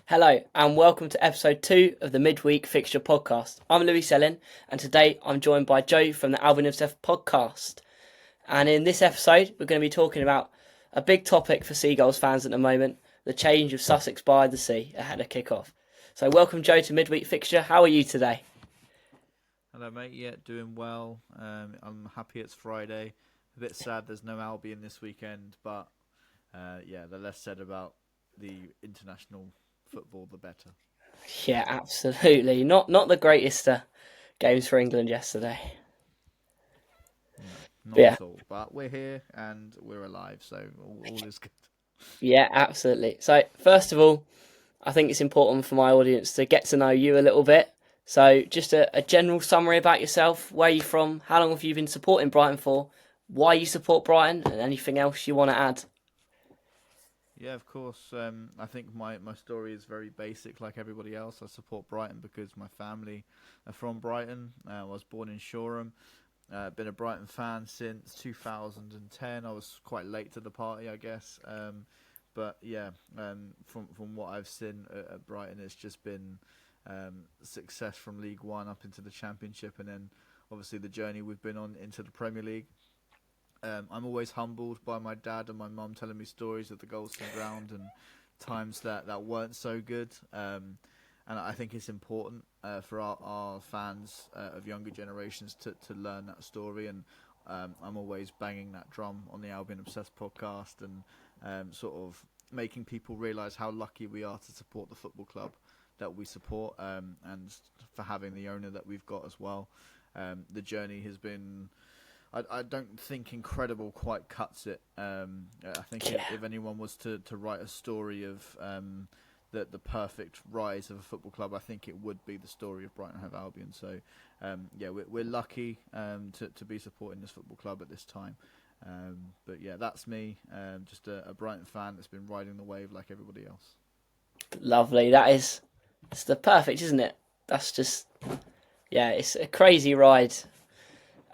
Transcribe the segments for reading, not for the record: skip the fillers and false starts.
Hello and welcome to episode 2 of the Midweek Fixture podcast. I'm Louis Sellin and today I'm joined by Joe from the Albion Obsessed Podcast. And in this episode we're going to be talking about a big topic for Seagulls fans at the moment, the change of Sussex by the Sea ahead of kick-off. So welcome Joe to Midweek Fixture. How are you today? Hello mate, yeah, doing well. I'm happy it's Friday. A bit sad there's no Albion this weekend, but the less said about the international football, the better. Yeah, absolutely. Not the greatest games for England yesterday. No, not at all. But we're here and we're alive, so all is good. Yeah, absolutely. So first of all, I think it's important for my audience to get to know you a little bit. So just a general summary about yourself. Where are you from? How long have you been supporting Brighton for? Why you support Brighton? And anything else you want to add? Yeah, of course. I think my story is very basic like everybody else. I support Brighton because my family are from Brighton. I was born in Shoreham. Been a Brighton fan since 2010. I was quite late to the party, I guess. But yeah, from what I've seen at Brighton, it's just been success from League One up into the Championship, and then obviously the journey we've been on into the Premier League. I'm always humbled by my dad and my mum telling me stories of the Goldstone Ground and times that weren't so good. And I think it's important for our fans of younger generations to learn that story. And I'm always banging that drum on the Albion Obsessed podcast and sort of making people realise how lucky we are to support the football club that we support, and for having the owner that we've got as well. The journey has been, I don't think incredible quite cuts it. I think if anyone was to write a story of the perfect rise of a football club, I think it would be the story of Brighton Hove Albion. So we're lucky to be supporting this football club at this time. But yeah, that's me, just a Brighton fan that's been riding the wave like everybody else. Lovely. It's the perfect, isn't it? That's just, yeah, it's a crazy ride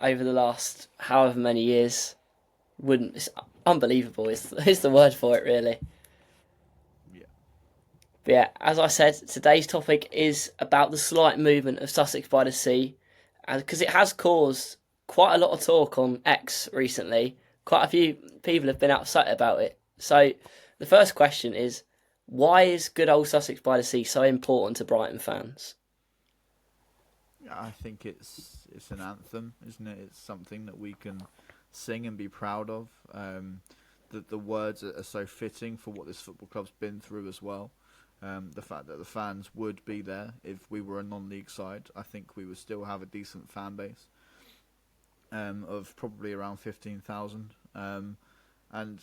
over the last however many years. It's unbelievable. It's the word for it, really. Yeah. But yeah, as I said, today's topic is about the slight movement of Sussex by the Sea, because it has caused quite a lot of talk on X recently. Quite a few people have been upset about it. So the first question is, why is good old Sussex by the Sea so important to Brighton fans? I think it's an anthem, isn't it? It's something that we can sing and be proud of. That the words are so fitting for what this football club's been through as well. The fact that the fans would be there if we were a non-league side, I think we would still have a decent fan base of probably around 15,000. And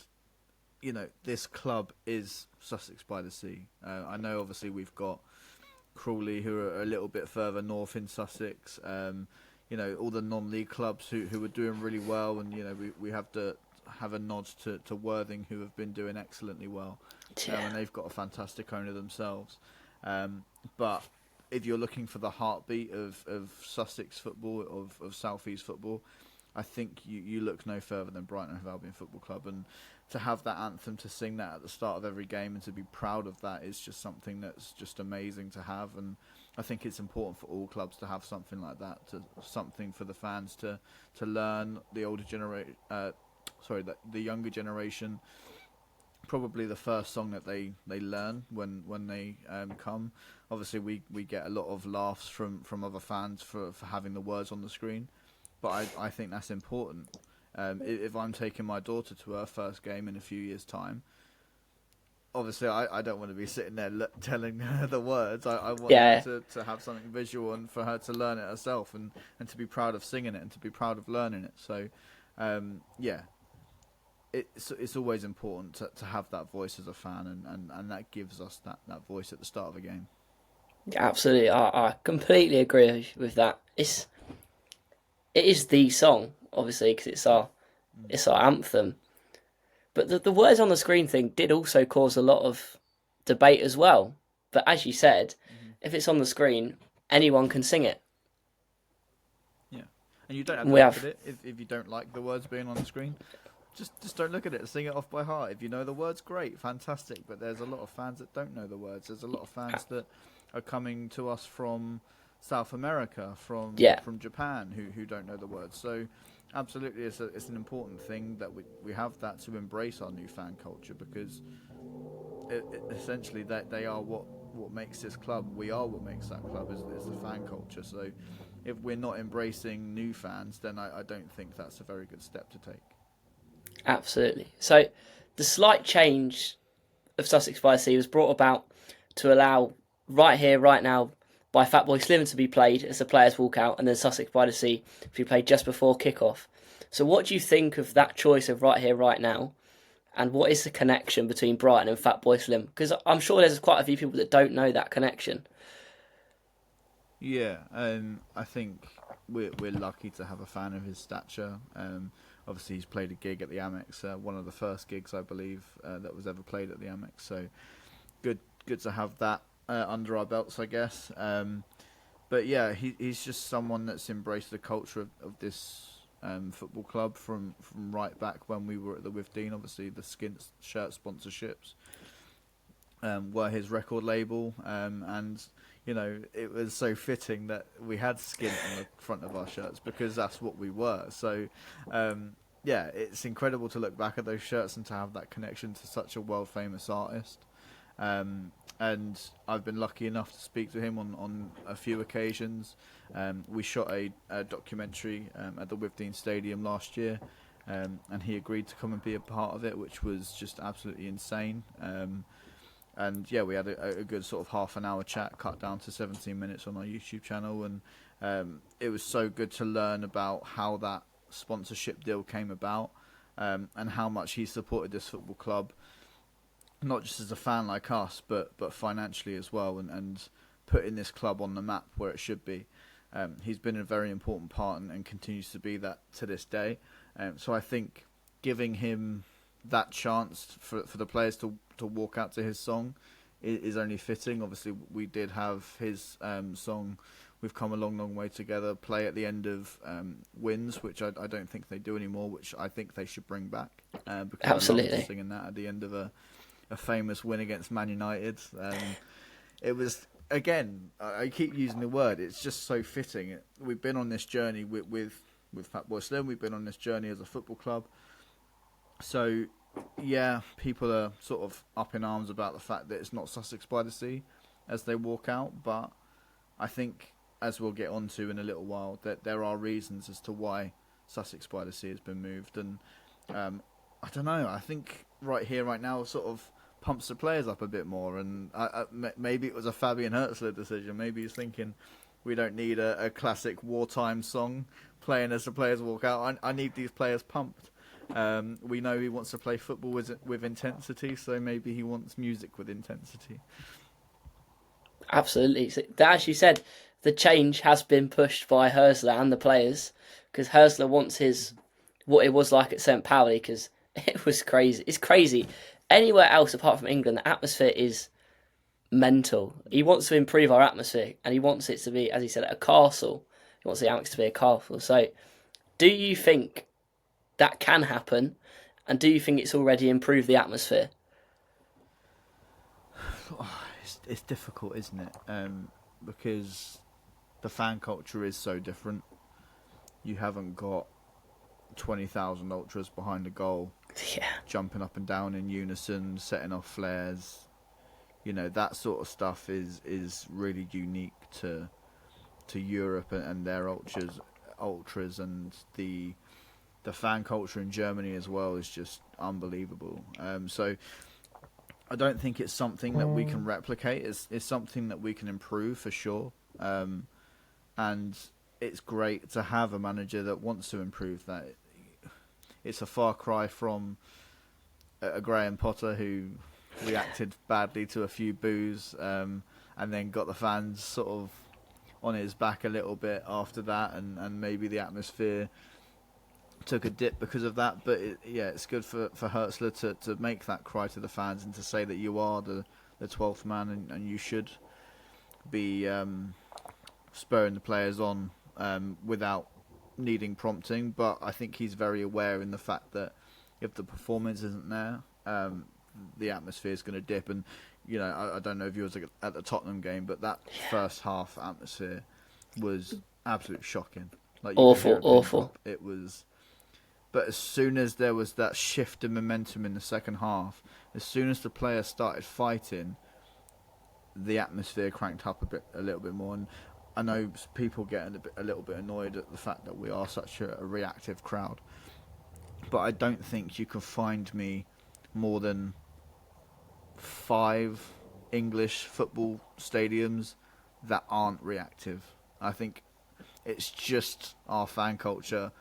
you know, this club is Sussex by the Sea. I know obviously we've got Crawley, who are a little bit further north in Sussex. All the non-league clubs who are doing really well, and we have to have a nod to Worthing, who have been doing excellently well, and they've got a fantastic owner themselves. But if you're looking for the heartbeat of Sussex football, of South East football, I think you look no further than Brighton Hove Albion Football Club, and to have that anthem, to sing that at the start of every game and to be proud of that is just something that's just amazing to have. And I think it's important for all clubs to have something like that, something for the fans to learn. The younger generation, probably the first song that they learn when they come. Obviously we get a lot of laughs from other fans for having the words on the screen, but I think that's important. If I'm taking my daughter to her first game in a few years' time, obviously I don't want to be sitting there telling her the words. I want her to have something visual and for her to learn it herself and to be proud of singing it and to be proud of learning it. So, it's always important to have that voice as a fan, and that gives us that voice at the start of a game. Absolutely, I completely agree with that. It is the song, obviously, because it's our anthem. But the words on the screen thing did also cause a lot of debate as well. But as you said, if it's on the screen, anyone can sing it. Yeah, and you don't have to look at it if you don't like the words being on the screen. just don't look at it. Sing it off by heart. If you know the words, great, fantastic. But there's a lot of fans that don't know the words. There's a lot of fans that are coming to us from South America, from Japan, who don't know the words. So absolutely, it's an important thing that we have that to embrace our new fan culture, because essentially that they are what makes this club. We are what makes that club is the fan culture. So if we're not embracing new fans, then I don't think that's a very good step to take. Absolutely. So the slight change of Sussex by the Sea was brought about to allow Right Here, Right Now by Fatboy Slim to be played as the players walk out, and then Sussex by the Sea to be played just before kick-off. So what do you think of that choice of Right Here, Right Now? And what is the connection between Brighton and Fatboy Slim? Because I'm sure there's quite a few people that don't know that connection. Yeah, I think we're lucky to have a fan of his stature. Obviously, he's played a gig at the AMEX, one of the first gigs, I believe, that was ever played at the AMEX. So good to have that under our belts, I guess. But yeah, he's just someone that's embraced the culture of this football club from right back when we were at the Withdean. Obviously, the skin shirt sponsorships were his record label, and you know, it was so fitting that we had skin on the front of our shirts because that's what we were. So yeah, it's incredible to look back at those shirts and to have that connection to such a world famous artist. And I've been lucky enough to speak to him on a few occasions. We shot a documentary at the Withdean Stadium last year, and he agreed to come and be a part of it, which was just absolutely insane. And yeah, we had a good sort of half an hour chat, cut down to 17 minutes on our YouTube channel, and it was so good to learn about how that sponsorship deal came about, and how much he supported this football club, not just as a fan like us, but financially as well, and putting this club on the map where it should be. He's been a very important part and continues to be that to this day. So I think giving him that chance for the players to walk out to his song is only fitting. Obviously, we did have his song "We've Come a Long, Long Way Together" play at the end of wins, which I don't think they do anymore, which I think they should bring back. Because Absolutely. I love singing that at the end of a famous win against Man United. It was, again, I keep using the word, it's just so fitting. We've been on this journey with Fatboy Slim, we've been on this journey as a football club. So, yeah, people are sort of up in arms about the fact that it's not Sussex by the Sea as they walk out, but I think, as we'll get onto in a little while, that there are reasons as to why Sussex by the Sea has been moved. And I don't know, I think Right Here, Right Now sort of pumps the players up a bit more, and maybe it was a Fabian Hertzler decision. Maybe he's thinking, we don't need a classic wartime song playing as the players walk out. I need these players pumped. We know he wants to play football with intensity, so maybe he wants music with intensity. Absolutely. So, as you said, the change has been pushed by Hersler and the players, because Hersler wants what it was like at St. Pauli, because it was crazy. It's crazy. Anywhere else apart from England, the atmosphere is mental. He wants to improve our atmosphere, and he wants it to be, as he said, a castle. He wants the AMEX to be a castle. So, do you think that can happen, and do you think it's already improved the atmosphere? It's difficult, isn't it? Because the fan culture is so different. You haven't got 20,000 ultras behind the goal, jumping up and down in unison, setting off flares. You know, that sort of stuff is really unique to Europe and their ultras, and the fan culture in Germany as well is just unbelievable. So I don't think it's something that we can replicate. It's something that we can improve for sure. And it's great to have a manager that wants to improve that. It's a far cry from a Graham Potter who reacted badly to a few boos, and then got the fans sort of on his back a little bit after that, and maybe the atmosphere took a dip because of that. But it's good for Hertzler to make that cry to the fans and to say that you are the 12th man, and you should be spurring the players on without needing prompting. But I think he's very aware in the fact that if the performance isn't there, the atmosphere is going to dip. And I don't know if you was at the Tottenham game, but that first half atmosphere was absolutely shocking. Like, you could hear a pin drop. It was. But as soon as there was that shift in momentum in the second half, as soon as the players started fighting, the atmosphere cranked up a little bit more. And I know people getting a little bit annoyed at the fact that we are such a reactive crowd, but I don't think you can find me more than 5 English football stadiums that aren't reactive. I think it's just our fan culture.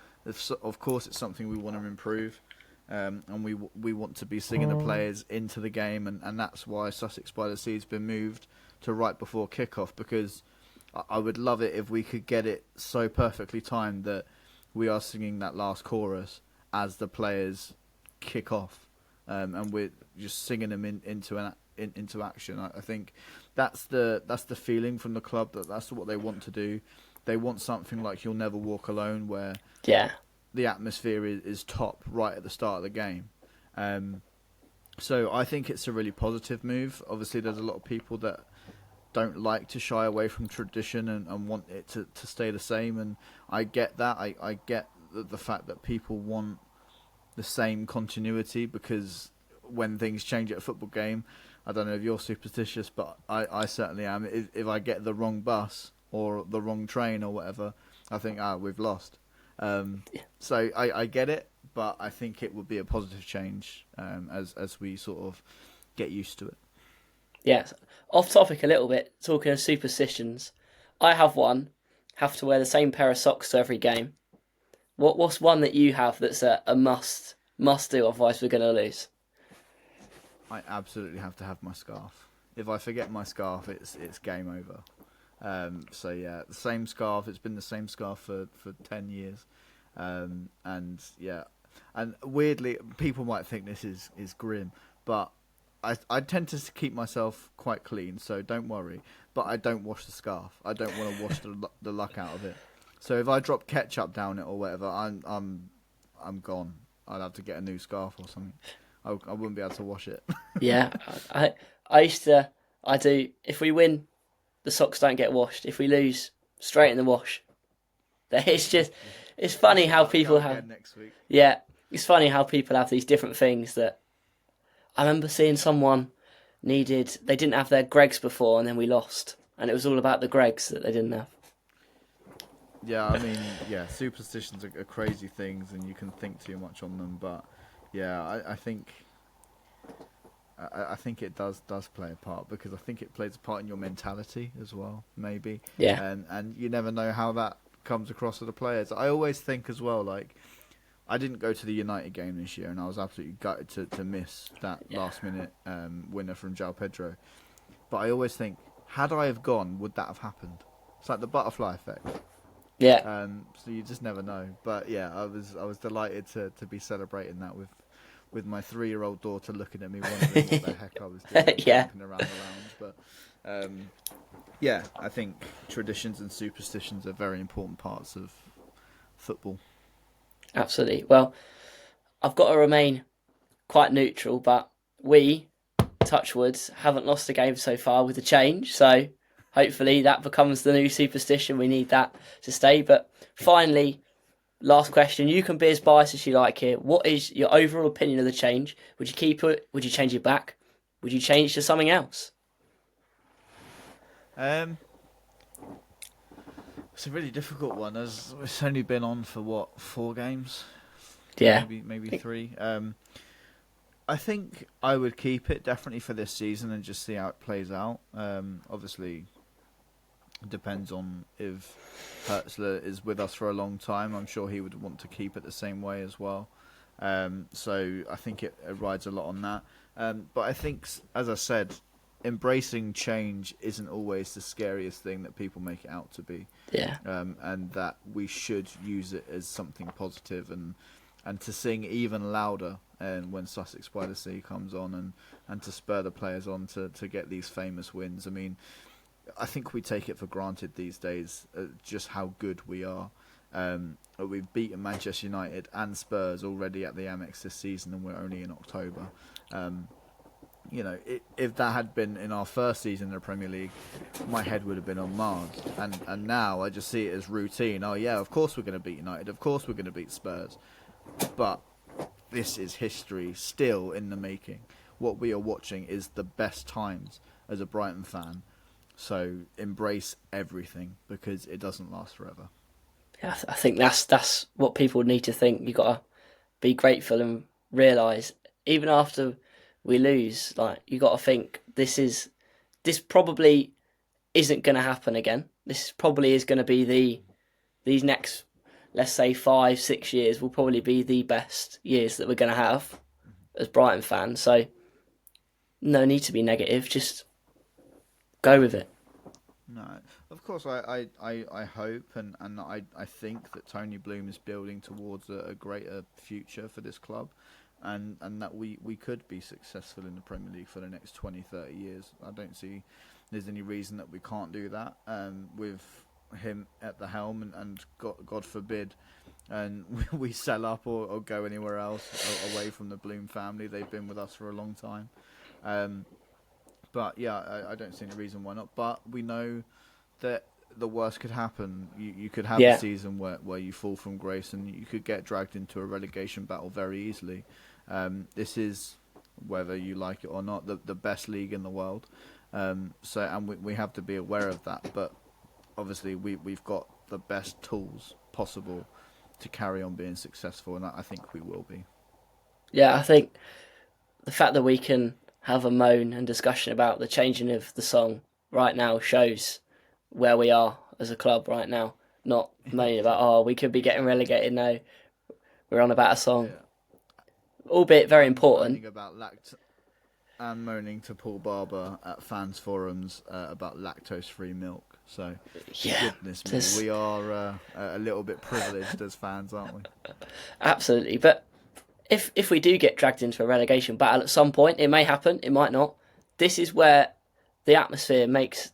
Of course, it's something we want to improve, and we want to be singing the players into the game, and that's why Sussex by the Sea has been moved to right before kickoff, because I would love it if we could get it so perfectly timed that we are singing that last chorus as the players kick off, and we're just singing them into action. I think that's the feeling from the club, that's what they want to do. They want something like You'll Never Walk Alone, where the atmosphere is top right at the start of the game. So I think it's a really positive move. Obviously, there's a lot of people that don't like to shy away from tradition and want it to stay the same. And I get that. I get the fact that people want the same continuity, because when things change at a football game, I don't know if you're superstitious, but I certainly am. If I get the wrong bus or the wrong train or whatever, I think, we've lost. So I get it, but I think it would be a positive change as we sort of get used to it. Yeah, off topic a little bit, talking of superstitions. I have to wear the same pair of socks to every game. What's one that you have that's a must do, otherwise we're going to lose? I absolutely have to have my scarf. If I forget my scarf, it's game over. So yeah, the same scarf. It's been the same scarf for 10 years, and weirdly, people might think this is grim, but I tend to keep myself quite clean, so don't worry. But I don't wash the scarf. I don't want to wash the luck out of it. So if I drop ketchup down it or whatever, I'm gone. I'd have to get a new scarf or something. I wouldn't be able to wash it. Yeah, I do. If we win, the socks don't get washed. If we lose, straight in the wash. It's funny how people have. Next week. Yeah, it's funny how people have these different things that. I remember seeing someone they didn't have their Gregs before, and then we lost, and it was all about the Gregs that they didn't have. Yeah, I mean, superstitions are crazy things, and you can think too much on them. But yeah, I think it does play a part, because I think it plays a part in your mentality as well, maybe. Yeah. And you never know how that comes across to the players. I always think as well, like, I didn't go to the United game this year, and I was absolutely gutted to miss that last minute winner from João Pedro. But I always think, had I have gone, would that have happened? It's like the butterfly effect. Yeah. So you just never know. But yeah, I was delighted to be celebrating that with my 3-year-old daughter looking at me wondering what the heck I was doing, jumping around the lounge. But yeah, I think traditions and superstitions are very important parts of football. Absolutely. Well, I've got to remain quite neutral, but we, Touchwoods, haven't lost a game so far with the change, so hopefully that becomes the new superstition. We need that to stay. But finally, last question. You can be as biased as you like here. What is your overall opinion of the change? Would you keep it? Would you change it back? Would you change to something else? It's a really difficult one, as it's only been on for 4 games? Yeah. Maybe 3. I think I would keep it definitely for this season and just see how it plays out. Obviously, it depends on if Hertzler is with us for a long time. I'm sure he would want to keep it the same way as well. So I think it rides a lot on that. But I think, as I said, embracing change isn't always the scariest thing that people make it out to be. Yeah. And that we should use it as something positive and to sing even louder when Sussex by the Sea comes on and to spur the players on to get these famous wins. I mean, I think we take it for granted these days just how good we are. We've beaten Manchester United and Spurs already at the AMEX this season, and we're only in October. If that had been in our first season in the Premier League, my head would have been on Mars. And now I just see it as routine. Oh yeah, of course we're going to beat United. Of course we're going to beat Spurs. But this is history still in the making. What we are watching is the best times as a Brighton fan. So embrace everything, because it doesn't last forever. Yeah, I think that's what people need to think. You got to be grateful and realise, even after we lose, like, you got to think this probably isn't going to happen again. This probably is going to be these next, let's say, 5-6 years will probably be the best years that we're going to have as Brighton fans. So no need to be negative. Just go with it. No, of course, I hope and I think that Tony Bloom is building towards a greater future for this club, and that we could be successful in the Premier League for the next 20, 30 years. I don't see there's any reason that we can't do that with him at the helm, and God forbid, and we sell up or go anywhere else away from the Bloom family. They've been with us for a long time. But yeah, I don't see any reason why not. But we know that the worst could happen. You could have a season where you fall from grace, and you could get dragged into a relegation battle very easily. This is, whether you like it or not, the best league in the world. And we have to be aware of that. But obviously we've got the best tools possible to carry on being successful, and I think we will be. Yeah, I think the fact that we can have a moan and discussion about the changing of the song right now shows where we are as a club right now. Not moaning about, we could be getting relegated. No, we're on about a song. Yeah. Albeit very important. Moaning to Paul Barber at fans forums about lactose-free milk. So, goodness me, we are a little bit privileged as fans, aren't we? Absolutely, but if we do get dragged into a relegation battle at some point, it may happen, it might not. This is where the atmosphere makes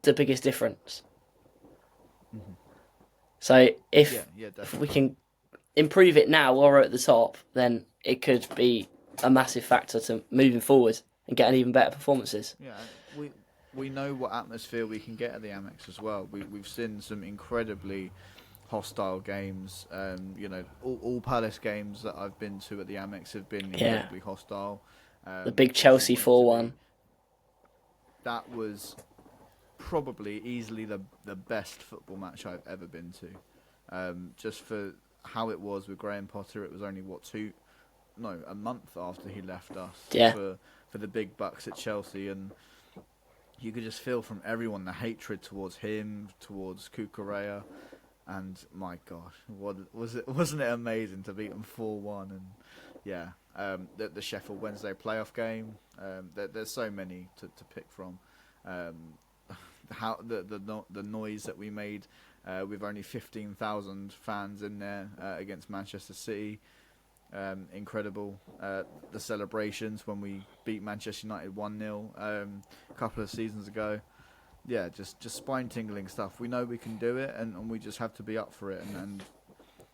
the biggest difference. Mm-hmm. So if we can improve it now while we're at the top, then it could be a massive factor to moving forward and getting even better performances. Yeah, we know what atmosphere we can get at the AMEX as well. We've seen some incredibly hostile games. All Palace games that I've been to at the AMEX have been incredibly hostile. The big Chelsea 4-1. That was probably easily the best football match I've ever been to. Just for how it was with Graham Potter, it was only a month after he left us for the big bucks at Chelsea, and you could just feel from everyone the hatred towards him, towards Cucurella. And my gosh, wasn't it amazing to beat them 4-1? And the Sheffield Wednesday playoff game. There's so many to pick from. How the noise that we made with only 15,000 fans in there against Manchester City, incredible. The celebrations when we beat Manchester United 1-0 a couple of seasons ago. Yeah, just spine-tingling stuff. We know we can do it, and we just have to be up for it. And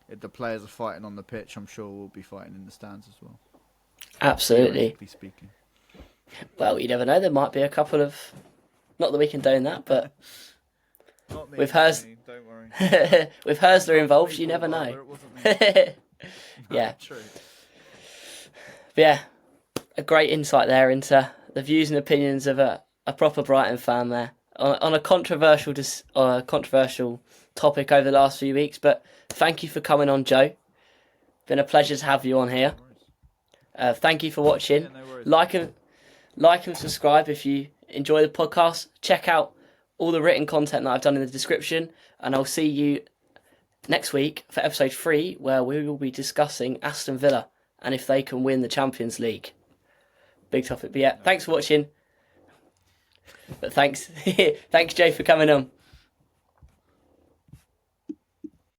if the players are fighting on the pitch, I'm sure we'll be fighting in the stands as well. Absolutely. Speaking. Well, you never know. There might be a couple of... Not that we condone that, but... Not me, with hers... don't worry. With Hersler involved, you never know. Yeah. True. But yeah, a great insight there into the views and opinions of a proper Brighton fan there. On a controversial topic over the last few weeks, but thank you for coming on, Joe. Been a pleasure to have you on here. Thank you for watching. Yeah, no like and subscribe if you enjoy the podcast. Check out all the written content that I've done in the description, and I'll see you next week for episode 3, where we will be discussing Aston Villa and if they can win the Champions League. Big topic. But yeah, thanks for watching. But thanks Joe, for coming on.